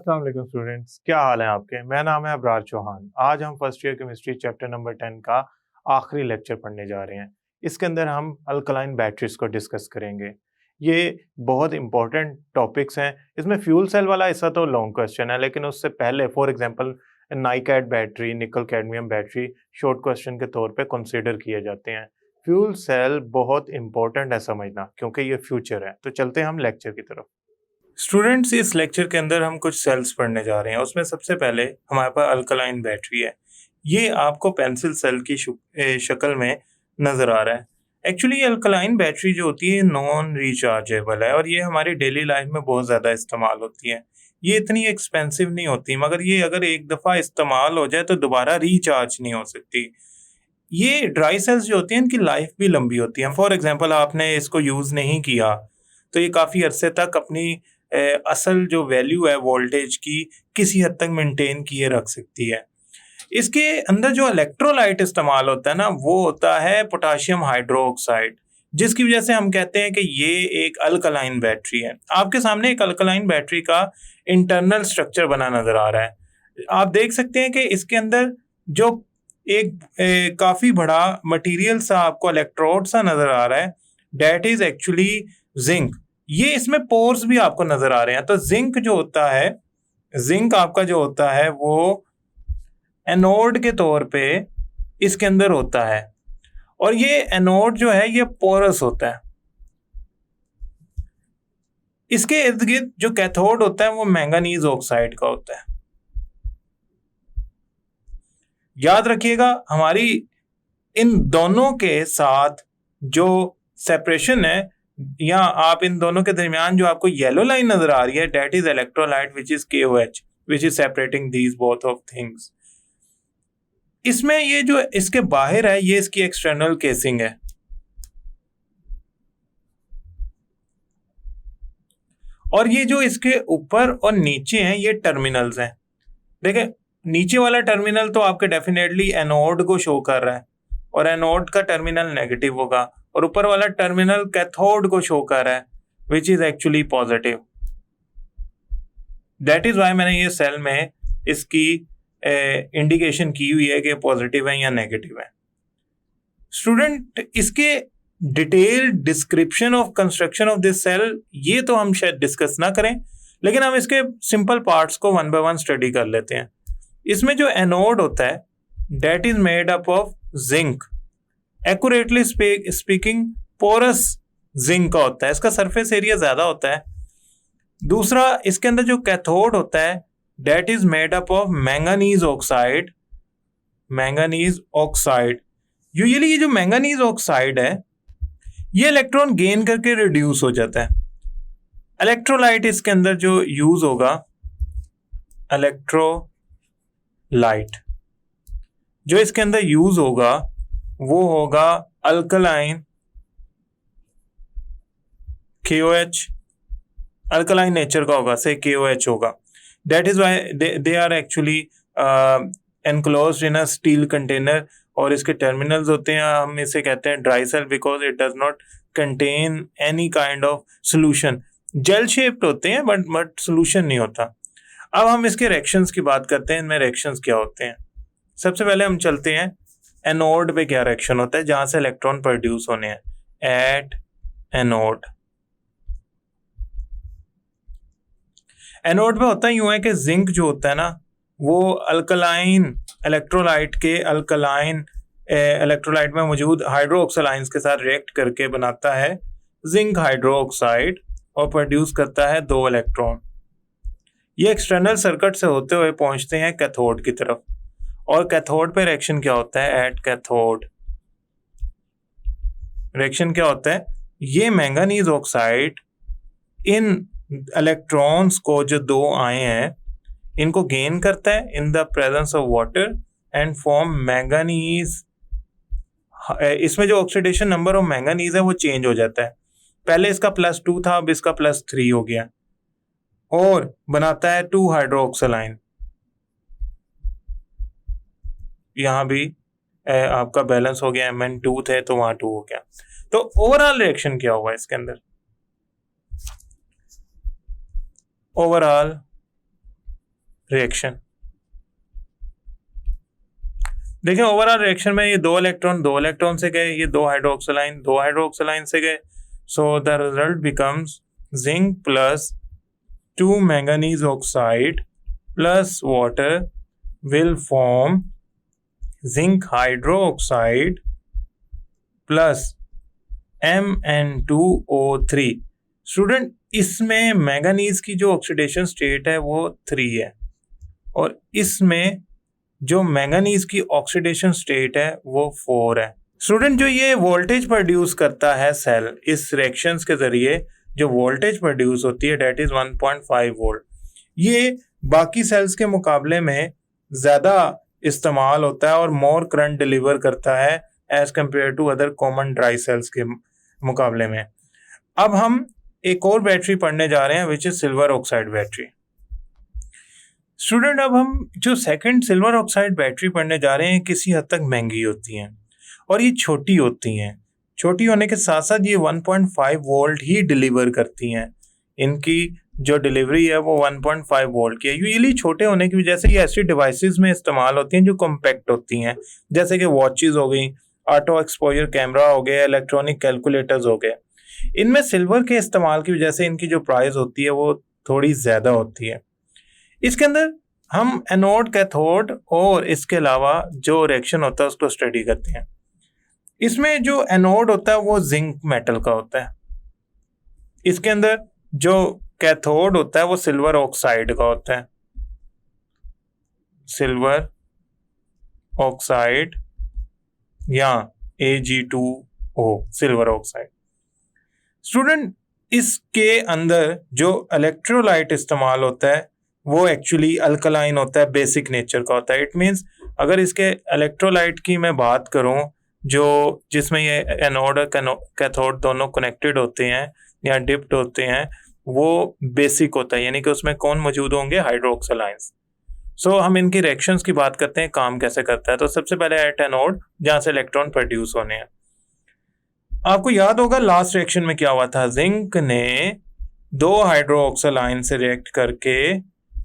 अस्सलाम वालेकुम स्टूडेंट्स, क्या हाल है आपके। मेरा नाम है अबरार चौहान। आज हम first year chemistry chapter number 10 का आखिरी लेक्चर पढ़ने जा रहे हैं। इसके अंदर हम अल्कलाइन बैटरीज को डिस्कस करेंगे। ये बहुत इंपॉर्टेंट टॉपिक्स हैं। इसमें फ्यूल सेल वाला हिस्सा तो लॉन्ग क्वेश्चन है, लेकिन उससे पहले for example nicad battery, nickel cadmium battery short question के तौर पे कंसीडर किए जाते हैं। फ्यूल सेल बहुत इंपॉर्टेंट है समझना, क्योंकि ये फ्यूचर है। तो चलते हैं हम लेक्चर की तरफ। स्टूडेंट्स, इस लेक्चर के अंदर हम कुछ सेल्स पढ़ने जा रहे हैं। उसमें सबसे पहले हमारे पास अल्कलाइन बैटरी है। ये आपको पेंसिल सेल की शक्ल में नज़र आ रहा है। एक्चुअली अल्कलाइन बैटरी जो होती है नॉन रिचार्जेबल है और ये हमारी डेली लाइफ में बहुत ज़्यादा इस्तेमाल होती है। ये इतनी एक्सपेंसिव नहीं होती, मगर ये अगर एक दफ़ा इस्तेमाल हो जाए तो दोबारा रिचार्ज नहीं हो सकती। ये ड्राई सेल्स जो होती हैं इनकी लाइफ भी लंबी होती है। फॉर एग्जांपल आपने इसको यूज़ नहीं किया तो ये काफ़ी अरसे तक अपनी असल जो वैल्यू है वोल्टेज की किसी हद तक मेंटेन किए रख सकती है। इसके अंदर जो इलेक्ट्रोलाइट इस्तेमाल होता है ना, वो होता है पोटाशियम हाइड्रोक्साइड, जिसकी वजह से हम कहते हैं कि ये एक अल्कलाइन बैटरी है। आपके सामने एक अल्कलाइन बैटरी का इंटरनल स्ट्रक्चर बना नजर आ रहा है। आप देख सकते हैं कि इसके अंदर जो एक काफ़ी बड़ा मटेरियल सा आपको इलेक्ट्रोड सा नजर आ रहा है, डेट इज एक्चुअली जिंक। ये इसमें पोर्स भी आपको नजर आ रहे हैं। तो जिंक जो होता है, जिंक आपका जो होता है वो एनोड के तौर पे इसके अंदर होता है, और ये एनोड जो है ये पोरस होता है। इसके इर्द गिर्द जो कैथोड होता है वो मैंगनीज ऑक्साइड का होता है। याद रखिएगा, हमारी इन दोनों के साथ जो सेपरेशन है, या आप इन दोनों के दरमियान जो आपको येलो लाइन नजर आ रही है, that is electrolyte which is KOH, which is separating these both of things. इसमें ये जो इसके बाहर है ये इसकी एक्सटर्नल केसिंग है, और ये जो इसके ऊपर और नीचे हैं ये टर्मिनल्स हैं। देखें, नीचे वाला टर्मिनल तो आपके डेफिनेटली एनोड को शो कर रहा है और एनोड का टर्मिनल नेगेटिव होगा, और ऊपर वाला टर्मिनल कैथोड को शो कर रहा है which is actually positive. That is why मैंने ये सेल में इसकी इंडिकेशन की हुई है कि पॉजिटिव है या नेगेटिव है। स्टूडेंट, इसके detail description of construction of this cell ये तो हम शायद डिस्कस ना करें, लेकिन हम इसके सिंपल पार्ट्स को वन बाय वन स्टडी कर लेते हैं। इसमें जो एनोड होता है that is made up of zinc, accurately speaking porous zinc का होता है। इसका सरफेस एरिया ज्यादा होता है। दूसरा, इसके अंदर जो कैथोड होता है that is made up of manganese oxide, manganese oxide. Usually ये जो मैंगनीज ऑक्साइड है ये इलेक्ट्रॉन गेन करके रिड्यूस हो जाता है। इलेक्ट्रोलाइट इसके अंदर जो यूज होगा, इलेक्ट्रोलाइट जो इसके अंदर यूज होगा वो होगा अल्कलाइन KOH, अल्कलाइन नेचर का होगा, से KOH होगा। That is why they are actually enclosed in a steel container, और इसके टर्मिनल्स होते हैं, हम इसे कहते हैं dry cell because it does not contain any kind of solution. Gel shaped होते हैं बट सोल्यूशन नहीं होता। अब हम इसके रिएक्शंस की बात करते हैं, इनमें रिएक्शंस क्या होते हैं। सबसे पहले हम चलते हैं एनोड पे क्या रिएक्शन होता है, जहां से इलेक्ट्रॉन प्रोड्यूस होने हैं। एट एनोड, एनोड पे होता है यूं है कि जिंक जो होता है ना वो अल्कलाइन इलेक्ट्रोलाइट के अल्कलाइन इलेक्ट्रोलाइट में मौजूद हाइड्रोक्सालाइंस के साथ रिएक्ट करके बनाता है जिंक हाइड्रोक्साइड और प्रोड्यूस करता है 2 इलेक्ट्रॉन। ये एक्सटर्नल सर्किट से होते हुए पहुंचते हैं कैथोड की तरफ, और कैथोड पे रिएक्शन क्या होता है, एट कैथोड रिएक्शन क्या होता है, ये मैंगनीज ऑक्साइड इन इलेक्ट्रॉन्स को जो 2 आए हैं इनको गेन करता है इन the presence of water and form manganese. इसमें जो ऑक्सीडेशन नंबर ऑफ मैंगनीज है वो चेंज हो जाता है। पहले इसका +2 था, अब इसका +3 हो गया, और बनाता है 2 हाइड्रोक्सालाइन। यहाँ भी आपका बैलेंस हो गया, Mn2 थे तो वहां 2 हो गया। तो ओवरऑल रिएक्शन क्या हुआ इसके अंदर, ओवरऑल रिएक्शन। देखिए ओवरऑल रिएक्शन में ये दो इलेक्ट्रॉन से गए, ये दो हाइड्रोक्सिलाइन से गए। So the result becomes zinc plus 2 manganese oxide plus water will form zinc hydroxide plus Mn2O3। Student इसमें मैंगनीज की जो ऑक्सीडेशन स्टेट है वो 3 है, और इसमें जो मैंगनीज की ऑक्सीडेशन स्टेट है वो 4 है। स्टूडेंट जो ये वोल्टेज प्रोड्यूस करता है सेल इस रिएक्शंस के जरिए, जो वोल्टेज प्रोड्यूस होती है डेट इज 1.5 वोल्ट। ये बाकी सेल्स के मुकाबले में ज्यादा इस्तेमाल होता है और मोर करंट डिलीवर करता है as compare to other common dry cells के मुकाबले में। अब हम एक और बैटरी पढ़ने जा रहे हैं which is silver oxide battery. Student अब हम जो सेकंड सिल्वर ऑक्साइड बैटरी पढ़ने जा रहे हैं किसी हद तक महंगी होती हैं और ये छोटी होती हैं। छोटी होने के साथ साथ ये 1.5 वोल्ट ही डिलीवर करती हैं। इनकी जो डिलीवरी है वो 1.5 वोल्ट की है। यूजुअली छोटे होने की वजह से ये ऐसी डिवाइसेस में इस्तेमाल होती हैं जो कॉम्पैक्ट होती हैं, जैसे कि वॉचेस हो गई, ऑटो एक्सपोजर कैमरा हो गया, इलेक्ट्रॉनिक कैलकुलेटर्स हो गए। इनमें सिल्वर के इस्तेमाल की वजह से इनकी जो प्राइस होती है वो थोड़ी ज्यादा होती है। इसके अंदर हम एनोड, कैथोड और इसके अलावा जो रिएक्शन होता है उसको स्टडी करते हैं। इसमें जो एनोड होता है वो जिंक मेटल का होता है। इसके अंदर जो कैथोड होता है वो सिल्वर ऑक्साइड का होता है, सिल्वर ऑक्साइड या Ag2O, सिल्वर ऑक्साइड। स्टूडेंट इसके अंदर जो इलेक्ट्रोलाइट इस्तेमाल होता है वो एक्चुअली अल्कलाइन होता है, बेसिक नेचर का होता है। इट मीन्स अगर इसके इलेक्ट्रोलाइट की मैं बात करूं जो जिसमें ये एनोड और कैथोड दोनों कनेक्टेड होते हैं या डिप्ड होते हैं वो बेसिक होता है, यानी कि उसमें कौन मौजूद होंगे, हाइड्रोक्सिलाइंस। सो हम इनकी रिएक्शंस की बात करते हैं, काम कैसे करता है। तो सबसे पहले एट एनोड जहां से इलेक्ट्रॉन प्रोड्यूस होने हैं। आपको याद होगा लास्ट रिएक्शन में क्या हुआ था, जिंक ने 2 हाइड्रोक्सिलाइन से रिएक्ट करके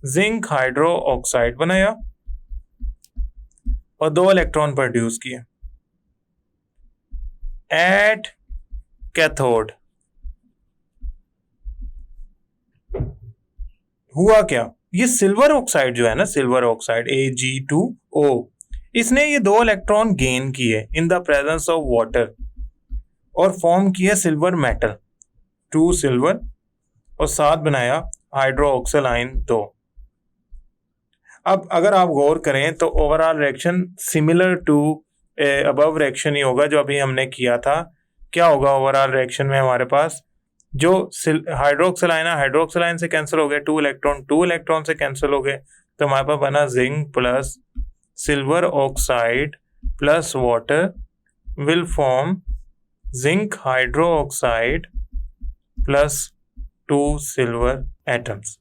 जिंक हाइड्रो ऑक्साइड बनाया और 2 इलेक्ट्रॉन प्रोड्यूस किए। एट कैथोड हुआ क्या, ये सिल्वर ऑक्साइड जो है ना, सिल्वर ऑक्साइड Ag2O, इसने ये 2 इलेक्ट्रॉन गेन किए इन द प्रेजेंस ऑफ वाटर और फॉर्म किया सिल्वर मेटल 2 सिल्वर और साथ बनाया हाइड्रोक्सिलाइन 2। अब अगर आप गौर करें तो overall reaction similar to above reaction ही होगा जो अभी हमने किया था। क्या होगा ओवरऑल रिएक्शन में, हमारे पास जो हाइड्रोक्सिलाइन से कैंसिल हो गए 2 इलेक्ट्रॉन से कैंसिल हो गए, तो हमारे पास बना zinc plus silver oxide plus water will form zinc hydro oxide plus 2 silver atoms.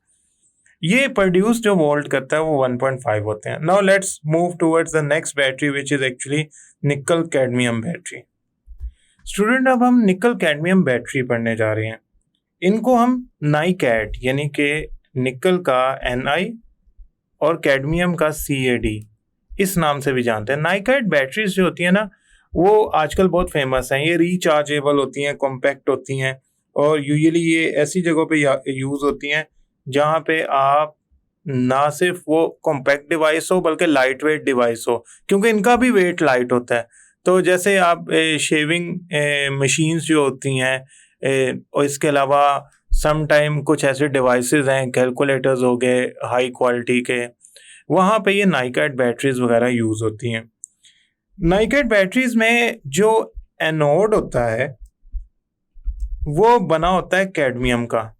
ये प्रोड्यूस जो वोल्ट करता है वो 1.5 होते हैं। Now let's move towards the next battery which is actually निकल कैडमियम बैटरी। स्टूडेंट अब हम निकल कैडमियम बैटरी पढ़ने जा रहे हैं। इनको हम नाइकैड यानी कि निकल का Ni और कैडमियम का Cad इस नाम से भी जानते हैं। नाइकैड बैटरीज जो होती है ना वो आजकल बहुत फेमस हैं। ये रिचार्जेबल होती हैं, कॉम्पैक्ट होती हैं और यूजुअली ये ऐसी जगहों पे यूज होती हैं जहाँ पे आप ना सिर्फ वो कॉम्पैक्ट डिवाइस हो बल्कि लाइट वेट डिवाइस हो, क्योंकि इनका भी वेट लाइट होता है। तो जैसे आप शेविंग मशीन्स जो होती हैं और इसके अलावा सम टाइम कुछ ऐसे डिवाइसेस हैं, कैलकुलेटर्स हो गए हाई क्वालिटी के, वहाँ पे ये नाइकैड बैटरीज वगैरह यूज़ होती हैं। नाइकैड बैटरीज में जो एनोड होता है वो बना होता है कैडमियम का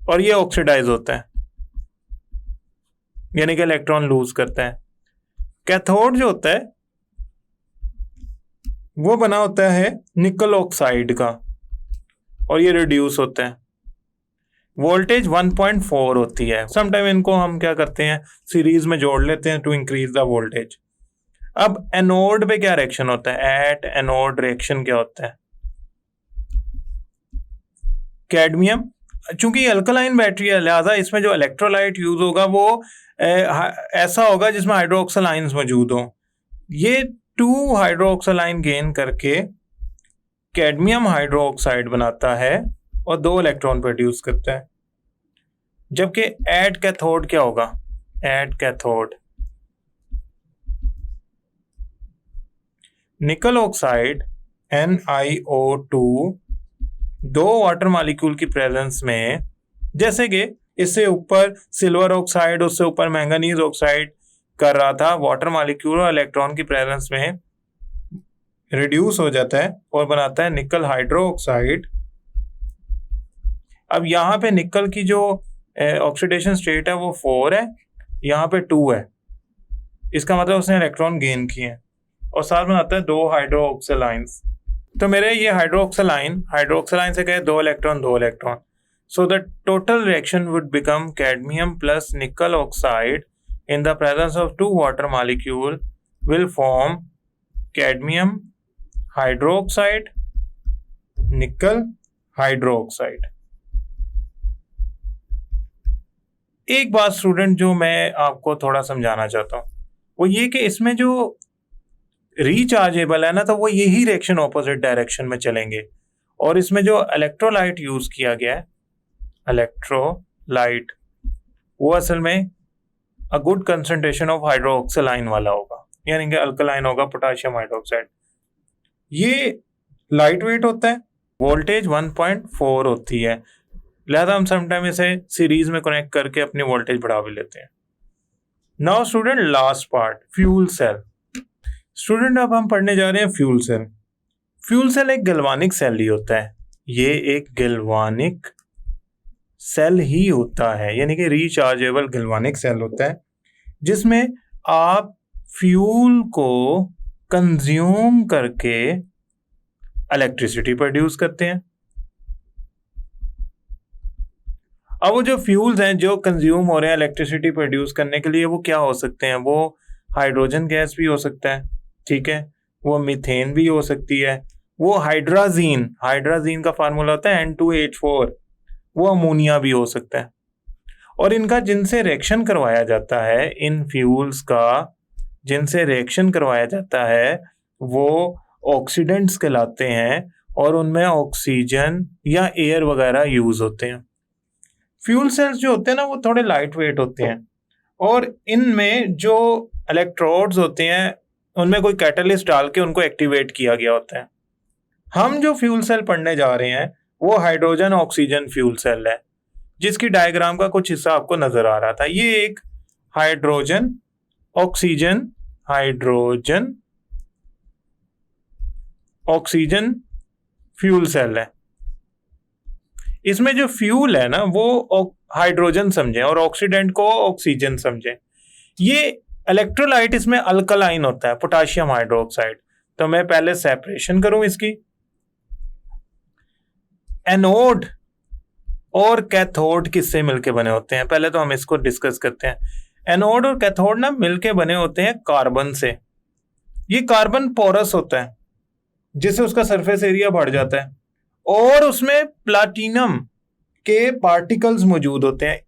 और ये ऑक्सीडाइज होता है, यानी कि इलेक्ट्रॉन लूज करता है। कैथोड जो होता है वो बना होता है निकल ऑक्साइड का और ये रिड्यूस होता है। वोल्टेज 1.4 होती है। समटाइम इनको हम क्या करते हैं, सीरीज में जोड़ लेते हैं टू इंक्रीज द वोल्टेज। अब एनोड पे क्या रिएक्शन होता है, एट एनोड रिएक्शन क्या होता है, कैडमियम चूंकि अल्कलाइन बैटरी है लिहाजा इसमें जो इलेक्ट्रोलाइट यूज होगा वो ऐसा होगा जिसमें हाइड्रोक्सालाइंस मौजूद हो। ये 2 हाइड्रोक्सालाइन गेन करके कैडमियम हाइड्रोक्साइड बनाता है और 2 इलेक्ट्रॉन प्रोड्यूस करता है। जबकि एड कैथोड क्या होगा? एड कैथोड निकल ऑक्साइड NiO2 2 वाटर मॉलिक्यूल की प्रेजेंस में, जैसे कि इससे ऊपर सिल्वर ऑक्साइड उससे ऊपर मैंगनीज ऑक्साइड कर रहा था, वाटर मॉलिक्यूल और इलेक्ट्रॉन की प्रेजेंस में रिड्यूस हो जाता है और बनाता है निकल हाइड्रो ऑक्साइड। अब यहाँ पे निकल की जो ऑक्सीडेशन स्टेट है वो 4 है, यहाँ पे 2 है। इसका मतलब उसने इलेक्ट्रॉन गेन किए हैं और साथ में आता है 2 हाइड्रोक्सालाइंस। तो मेरे ये हाइड्रोक्सालाइन से कहे 2 electron. So the total reaction would become cadmium plus nickel oxide in the presence of 2 water molecule will form cadmium hydroxide nickel hydroxide. एक बात स्टूडेंट जो मैं आपको थोड़ा समझाना चाहता हूँ वो ये कि इसमें जो रिचार्जेबल है ना, तो वो यही रिएक्शन ऑपोजिट डायरेक्शन में चलेंगे। और इसमें जो इलेक्ट्रोलाइट यूज किया गया है, इलेक्ट्रोलाइट, वो असल में अ गुड कंसंट्रेशन ऑफ हाइड्रोक्सालाइन वाला होगा, यानी कि अल्कलाइन होगा, पोटेशियम हाइड्रोक्साइड। ये लाइट वेट होता है, वोल्टेज 1.4 होती है, लिहाजा हम समटाइम इसे सीरीज में कनेक्ट करके अपनी वोल्टेज बढ़ा भी लेते हैं। Now student last part, fuel cell. Student अब हम पढ़ने जा रहे हैं फ्यूल सेल। फ्यूल सेल एक गैल्वानिक सेल ही होता है, ये एक गैल्वानिक सेल ही होता है, यानी कि रिचार्जेबल गैल्वानिक सेल होता है जिसमें आप फ्यूल को कंज्यूम करके इलेक्ट्रिसिटी प्रोड्यूस करते हैं। अब वो जो फ्यूल्स हैं जो कंज्यूम हो रहे हैं इलेक्ट्रिसिटी प्रोड्यूस करने के लिए, वो क्या हो सकते हैं? वो हाइड्रोजन गैस भी हो सकता है, ठीक है, वो मीथेन भी हो सकती है, वो हाइड्राजीन का फार्मूला होता है N2H4, वो अमोनिया भी हो सकता है। और इनका जिनसे रिएक्शन करवाया जाता है, इन फ्यूल्स का जिनसे रिएक्शन करवाया जाता है वो ऑक्सीडेंट्स कहलाते हैं और उनमें ऑक्सीजन या एयर वगैरह यूज होते हैं। फ्यूल सेल्स जो होते हैं ना वो थोड़े लाइट वेट होते हैं और इनमें जो इलेक्ट्रोड्स होते हैं उनमें कोई कैटलिस्ट डाल के उनको एक्टिवेट किया गया होता है। हम जो फ्यूल सेल पढ़ने जा रहे हैं वो हाइड्रोजन ऑक्सीजन फ्यूल सेल है, जिसकी डायग्राम का कुछ हिस्सा आपको नजर आ रहा था। ये एक हाइड्रोजन ऑक्सीजन फ्यूल सेल है। इसमें जो फ्यूल है ना वो हाइड्रोजन समझें और ऑक्सीडेंट को ऑक्सीजन समझें। ये इलेक्ट्रोलाइट इसमें अल्कलाइन होता है, पोटेशियम हाइड्रोक्साइड। तो मैं पहले सेपरेशन करूं इसकी। एनोड और कैथोड किससे मिलके बने होते हैं? पहले तो हम इसको डिस्कस करते हैं। एनोड और कैथोड ना मिलके बने होते हैं कार्बन से। ये कार्बन पोरस होता है जिससे उसका सरफेस एरिया बढ़ जाता है और उसमें प्लाटिनम के पार्टिकल्स मौजूद होते हैं।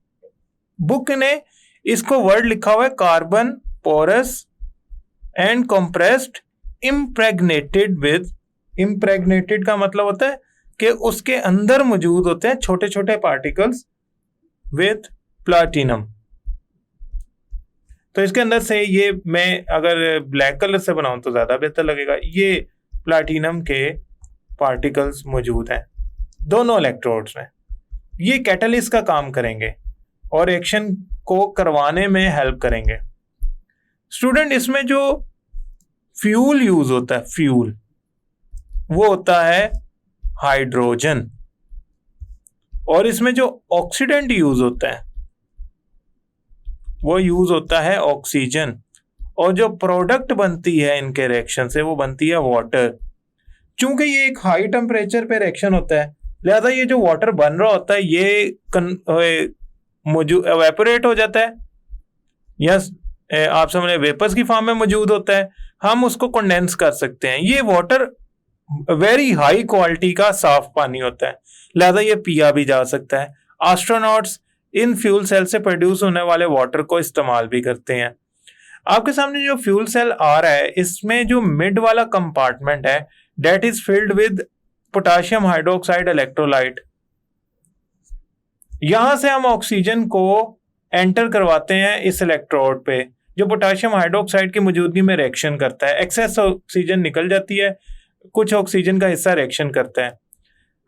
बुक ने इसको वर्ड लिखा हुआ है carbon porous and compressed impregnated with. Impregnated का मतलब होता है कि उसके अंदर मौजूद होते हैं छोटे छोटे पार्टिकल्स विद प्लाटिनम। तो इसके अंदर से ये, मैं अगर ब्लैक कलर से बनाऊं तो ज्यादा बेहतर लगेगा, ये प्लाटिनम के पार्टिकल्स मौजूद हैं दोनों इलेक्ट्रोड्स में। ये कैटलिस्ट का काम करेंगे और एक्शन को करवाने में हेल्प करेंगे। स्टूडेंट इसमें जो फ्यूल यूज होता है, फ्यूल वो होता है हाइड्रोजन, और इसमें जो ऑक्सीडेंट यूज होता है वो यूज होता है ऑक्सीजन, और जो प्रोडक्ट बनती है इनके रिएक्शन से वो बनती है वाटर। चूंकि ये एक हाई टेम्परेचर पे रिएक्शन होता है लिहाजा ये जो वाटर बन रहा होता है ये एवेपोरेट हो जाता है, यस आप समझ वेपर्स की फॉर्म में मौजूद होता है। हम उसको कंडेंस कर सकते हैं। ये वाटर वेरी हाई क्वालिटी का साफ पानी होता है लिहाजा ये पिया भी जा सकता है। एस्ट्रोनॉट्स इन फ्यूल सेल से प्रोड्यूस होने वाले वाटर को इस्तेमाल भी करते हैं। आपके सामने जो फ्यूल सेल आ रहा है, इसमें जो मिड वाला कंपार्टमेंट है that is filled with potassium hydroxide electrolyte. यहां से हम ऑक्सीजन को एंटर करवाते हैं इस इलेक्ट्रोड पे, जो पोटेशियम हाइड्रोक्साइड की मौजूदगी में रिएक्शन करता है। एक्सेस ऑक्सीजन निकल जाती है, कुछ ऑक्सीजन का हिस्सा रिएक्शन करता है।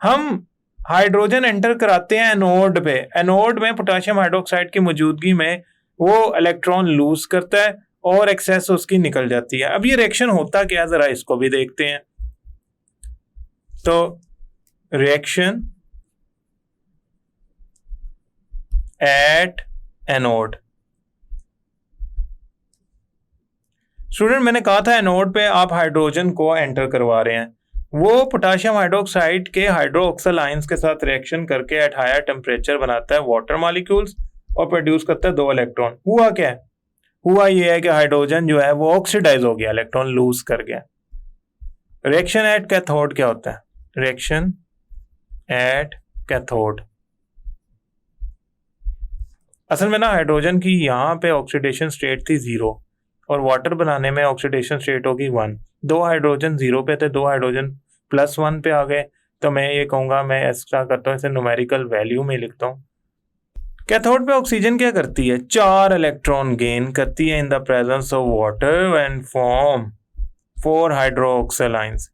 हम हाइड्रोजन एंटर कराते हैं एनोड पे। एनोड में पोटेशियम हाइड्रोक्साइड की मौजूदगी में वो इलेक्ट्रॉन लूज करता है और एक्सेस उसकी निकल जाती है। अब ये रिएक्शन होता क्या, जरा इसको भी देखते हैं। तो रिएक्शन एट एनोड। स्टूडेंट, मैंने कहा था एनोड पे आप हाइड्रोजन को एंटर करवा रहे हैं। वो पोटेशियम हाइड्रोक्साइड के हाइड्रोक्सिल आयंस के साथ रिएक्शन करके एट हायर टेम्परेचर बनाता है वाटर मॉलिक्यूल्स और प्रोड्यूस करता है 2 इलेक्ट्रॉन। हुआ क्या है? हुआ ये है कि हाइड्रोजन जो है वो ऑक्सीडाइज हो गया, इलेक्ट्रॉन लूज कर गया। रिएक्शन एट कैथोड क्या होता है? रिएक्शन एट कैथोड, असल में ना हाइड्रोजन की यहाँ पे ऑक्सीडेशन स्टेट थी 0 और वाटर बनाने में ऑक्सीडेशन स्टेट होगी 1। 2 हाइड्रोजन 0 पे थे, 2 हाइड्रोजन +1 पे आ गए। तो मैं ये कहूँगा, मैं एक्स्ट्रा करता हूँ, इसे न्यूमेरिकल वैल्यू में लिखता हूँ। कैथोड पे ऑक्सीजन क्या करती है? 4 इलेक्ट्रॉन गेन करती है इन the presence of water and form 4 hydroxyl ions.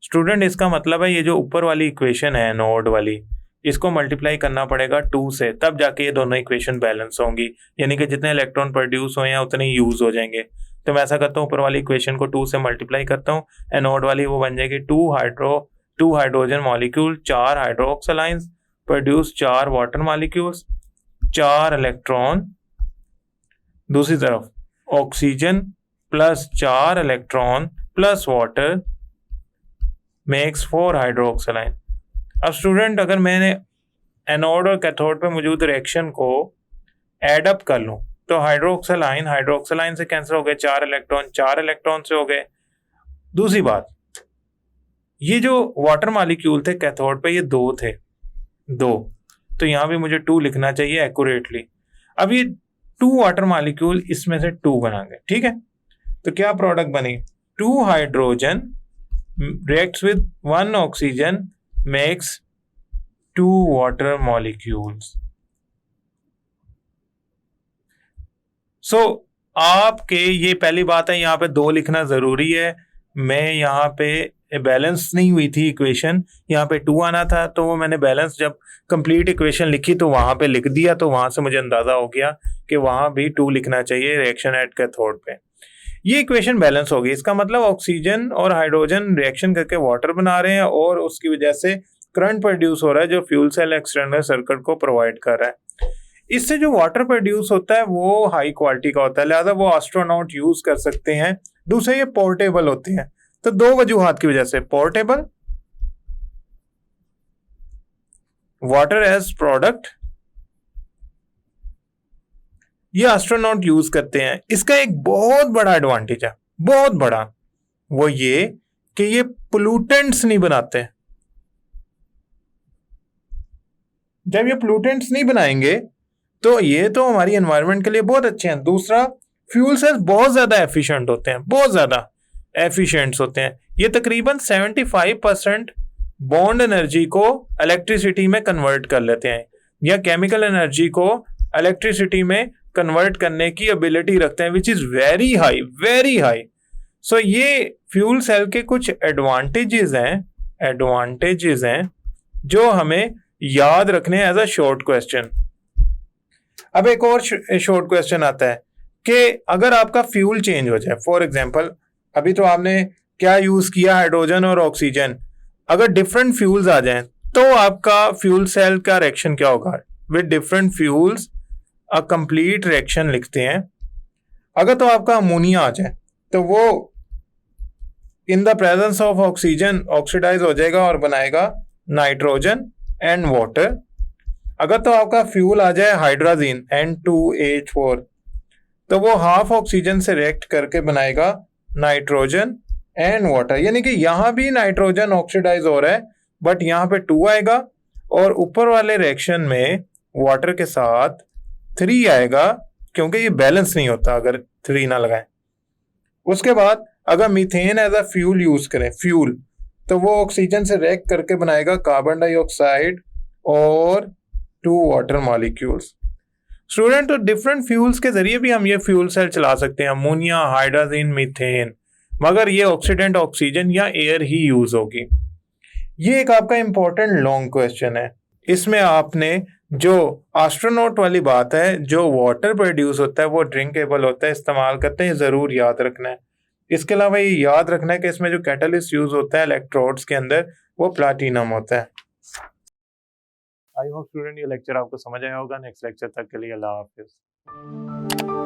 Student, इसका मतलब है ये जो ऊपर वाली इक्वेशन है नोड वाली, इसको मल्टीप्लाई करना पड़ेगा 2 से, तब जाके ये दोनों इक्वेशन बैलेंस होंगी। यानी कि जितने इलेक्ट्रॉन प्रोड्यूस हुए हैं उतने यूज हो जाएंगे। तो मैं ऐसा करता हूँ, ऊपर वाली इक्वेशन को 2 से मल्टीप्लाई करता हूँ, एनोड वाली वो बन जाएगी 2 hydrogen molecule, 4 hydroxyl ions produce 4 water molecules, 4 electron. दूसरी तरफ oxygen plus 4 electron plus water makes 4 hydroxyl ion. अब स्टूडेंट, अगर मैंने एनोड और कैथोड पे मौजूद रिएक्शन को एड अप कर लूं तो हाइड्रोक्सिल आयन से कैंसिल हो गए, 4 इलेक्ट्रॉन से हो गए। दूसरी बात, ये जो वाटर मॉलिक्यूल थे कैथोड पे, ये 2 थे, 2, तो यहां भी मुझे 2 लिखना चाहिए एक्यूरेटली। अब ये 2 वाटर मॉलिक्यूल इसमें से 2 बनाएंगे, ठीक है? तो क्या प्रोडक्ट बनी? 2 hydrogen reacts with 1 oxygen makes 2 water molecules. So आपके ये पहली बात है, यहाँ पे 2 लिखना जरूरी है। मैं यहाँ पे बैलेंस नहीं हुई थी इक्वेशन, यहाँ पे 2 आना था, तो वो मैंने बैलेंस जब कंप्लीट इक्वेशन लिखी तो वहां पे लिख दिया, तो वहां से मुझे अंदाजा हो गया कि वहां भी 2 लिखना चाहिए रिएक्शन एट कैथोड पे। ये इक्वेशन बैलेंस होगी। इसका मतलब ऑक्सीजन और हाइड्रोजन रिएक्शन करके वाटर बना रहे हैं और उसकी वजह से करंट प्रोड्यूस हो रहा है जो फ्यूल सेल एक्सटर्नल सर्किट को प्रोवाइड कर रहा है। इससे जो वाटर प्रोड्यूस होता है वो हाई क्वालिटी का होता है, लिहाजा वो एस्ट्रोनॉट यूज कर सकते हैं। दूसरे, ये पोर्टेबल होते हैं। तो 2 वजूहात की वजह से, पोर्टेबल, वाटर एज प्रोडक्ट, ये एस्ट्रोनॉट यूज करते हैं। इसका एक बहुत बड़ा एडवांटेज है, बहुत बड़ा, वो ये कि ये पोल्यूटेंट्स नहीं बनाते। जब ये पोल्यूटेंट्स नहीं बनाएंगे तो ये तो हमारी एनवायरनमेंट के लिए बहुत अच्छे हैं। दूसरा, फ्यूल सेल्स बहुत ज्यादा एफिशिएंट होते हैं, बहुत ज्यादा एफिशिएंट्स होते हैं। ये तकरीबन 75% बॉन्ड एनर्जी को इलेक्ट्रिसिटी में कन्वर्ट कर लेते हैं, या केमिकल एनर्जी को इलेक्ट्रिसिटी में कन्वर्ट करने की एबिलिटी रखते हैं, which is very high, very high. सो ये फ्यूल सेल के कुछ एडवांटेजेस हैं जो हमें याद रखने एज अ शॉर्ट क्वेश्चन। अब एक और शॉर्ट क्वेश्चन आता है कि अगर आपका फ्यूल चेंज हो जाए, फॉर एग्जांपल अभी तो आपने क्या यूज किया, हाइड्रोजन और ऑक्सीजन, अगर डिफरेंट फ्यूल्स आ जाएं तो आपका फ्यूल सेल का रिएक्शन क्या होगा? With different fuels a complete reaction लिखते हैं। अगर तो आपका अमोनिया आ जाए तो वो in the presence of oxygen oxidise हो जाएगा और बनाएगा नाइट्रोजन एंड वाटर। अगर तो आपका फ्यूल आ जाए हाइड्रोजन N2H4, तो वो हाफ ऑक्सीजन से रिएक्ट करके बनाएगा नाइट्रोजन एंड वाटर। यानी कि यहां भी नाइट्रोजन ऑक्सीडाइज हो रहा है, बट यहां पे 2 आएगा और ऊपर वाले रिएक्शन में वाटर के साथ 3 आएगा, क्योंकि ये बैलेंस नहीं होता अगर 3 ना लगाएं। उसके बाद अगर methane as a fuel use करें, फ्यूल, तो वो ऑक्सीजन से रिएक्ट करके बनाएगा कार्बन डाइऑक्साइड और 2 वाटर मॉलिक्यूल्स। स्टूडेंट, तो डिफरेंट फ्यूल्स के जरिए भी हम ये फ्यूल सेल चला सकते हैं, अमोनिया, हाइड्रोजन, मीथेन, मगर ये ऑक्सीडेंट ऑक्सीजन या एयर ही यूज होगी। ये एक आपका इंपॉर्टेंट लॉन्ग क्वेश्चन है। इसमें आपने जो एस्ट्रोनॉट वाली बात है, जो वाटर प्रोड्यूस होता है वो ड्रिंकेबल होता है, इस्तेमाल करते हैं, जरूर याद रखना है। इसके अलावा ये याद रखना है कि इसमें जो कैटलिस्ट यूज होता है इलेक्ट्रोड्स के अंदर, वो प्लैटिनम होता है। आई होप स्टूडेंट ये लेक्चर आपको समझ आया होगा। नेक्स्ट लेक्चर तक के लिए अल्लाह हाफिज।